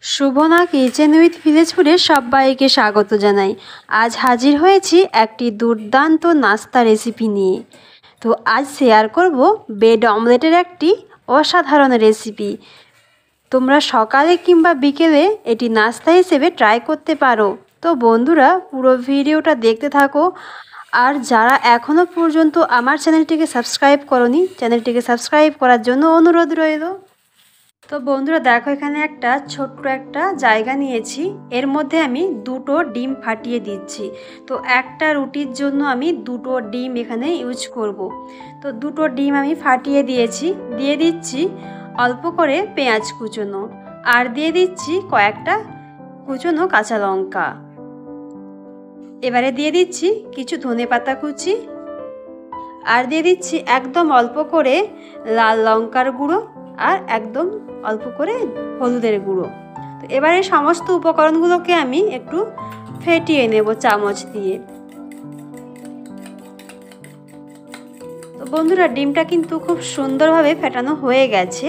Shubhna kitchen with village ফুডে সবাইকে স্বাগত জানাই। আজ হাজির হয়েছি একটি দুর্দান্ত নাস্তা রেসিপি নিয়ে। তো আজ শেয়ার করব ব্রেড অমলেটের একটি অসাধারণ রেসিপি। তোমরা সকালে কিংবা বিকেলে এটি নাস্তা হিসেবে ট্রাই করতে পারো। তো বন্ধুরা, পুরো ভিডিওটা দেখতে থাকো। আর যারা এখনও পর্যন্ত আমার চ্যানেলটিকে সাবস্ক্রাইব করোনি, চ্যানেলটিকে সাবস্ক্রাইব করার জন্য অনুরোধ রইল। তো বন্ধুরা দেখো, এখানে একটা ছোট্ট একটা জায়গা নিয়েছি, এর মধ্যে আমি দুটো ডিম ফাটিয়ে দিচ্ছি। তো একটা রুটির জন্য আমি দুটো ডিম এখানে ইউজ করব। তো দুটো ডিম আমি ফাটিয়ে দিয়েছি। দিয়ে দিচ্ছি অল্প করে পেঁয়াজ কুচোনো, আর দিয়ে দিচ্ছি কয়েকটা কুচোনো কাঁচা লঙ্কা। এবারে দিয়ে দিচ্ছি কিছু ধনেপাতা কুচি, আর দিয়ে দিচ্ছি একদম অল্প করে লাল লঙ্কার গুঁড়ো, আর একদম অল্প করে হলুদের গুঁড়ো। তো এবারে সমস্ত উপকরণগুলোকে আমি একটু ফেটিয়ে নেব চামচ দিয়ে। তো বন্ধুরা, ডিমটা কিন্তু খুব সুন্দরভাবে ফেটানো হয়ে গেছে।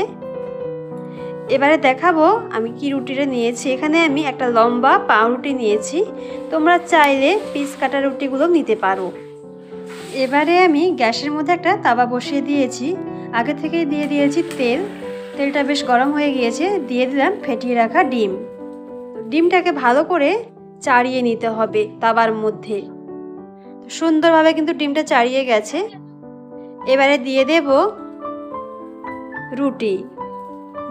এবারে দেখাবো আমি কি রুটিটা নিয়েছি। এখানে আমি একটা লম্বা পাউরুটি নিয়েছি, তোমরা চাইলে পিস কাটা রুটিগুলো নিতে পারো। এবারে আমি গ্যাসের মধ্যে একটা তাওয়া বসিয়ে দিয়েছি, আগে থেকেই দিয়ে দিয়েছি তেল। তেলটা বেশ গরম হয়ে গিয়েছে, দিয়ে দিলাম ফেটিয়ে রাখা ডিম। ডিমটাকে ভালো করে চাড়িয়ে নিতে হবে তাওয়ার মধ্যে। সুন্দরভাবে কিন্তু ডিমটা চাড়িয়ে গেছে। এবারে দিয়ে দেব রুটি।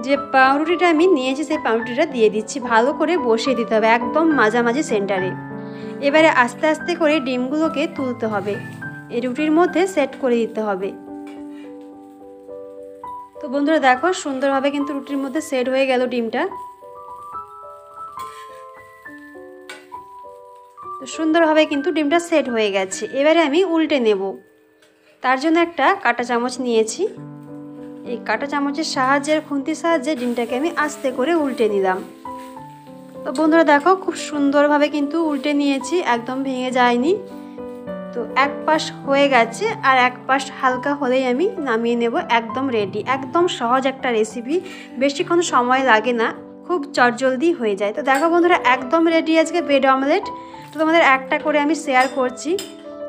যে পাউরুটিটা আমি নিয়েছি সেই পাউরুটিটা দিয়ে দিচ্ছি, ভালো করে বসিয়ে দিতে হবে একদম মাঝামাঝি সেন্টারে। এবারে আস্তে আস্তে করে ডিমগুলোকে তুলতে হবে, এই রুটির মধ্যে সেট করে দিতে হবে। তো বন্ধুরা দেখো, সুন্দরভাবে কিন্তু রুটির মধ্যে সেট হয়ে গেল ডিমটা। তো সুন্দরভাবে কিন্তু ডিমটা সেট হয়ে গেছে। এবারে আমি উল্টে নেব। তার জন্য একটা কাঁটা চামচ নিয়েছি, এই কাঁটা চামচের সাহায্যে, খুন্তির সাহায্যে ডিমটাকে আমি আস্তে করে উল্টে নিলাম। তো বন্ধুরা দেখো, খুব সুন্দরভাবে কিন্তু উল্টে নিয়েছি, একদম ভেঙে যায়নি। তো এক পাশ হয়ে গেছে, আর এক পাশ হালকা হলেই আমি নামিয়ে নেব। একদম রেডি, একদম সহজ একটা রেসিপি, বেশিক্ষণ সময় লাগে না, খুব চটজলদি হয়ে যায়। তো দেখো বন্ধুরা, একদম রেডি আজকে ব্রেড অমলেট। তো তোমাদের একটা করে আমি শেয়ার করছি,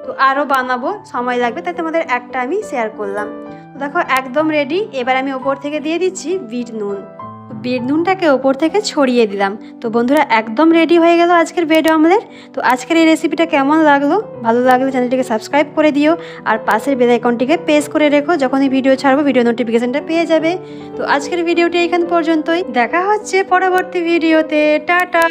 তো আরও বানাবো, সময় লাগবে, তাই তোমাদের একটা আমি শেয়ার করলাম। তো দেখো একদম রেডি। এবার আমি ওপর থেকে দিয়ে দিচ্ছি বিট নুন। বিট নুনটাকে ওপর থেকে ছড়িয়ে দিলাম। তো বন্ধুরা, একদম রেডি হয়ে গেল আজকের ব্রেড অমলেট। তো আজকের এই রেসিপিটা কেমন লাগলো? ভালো লাগলে চ্যানেলটিকে সাবস্ক্রাইব করে দিও, আর পাশের বেল আইকনটিকে প্রেস করে রেখো, যখনই ভিডিও ছাড়বো ভিডিও নোটিফিকেশনটা পেয়ে যাবে। তো আজকের ভিডিওটি এখান পর্যন্তই, দেখা হচ্ছে পরবর্তী ভিডিওতে। টাটা।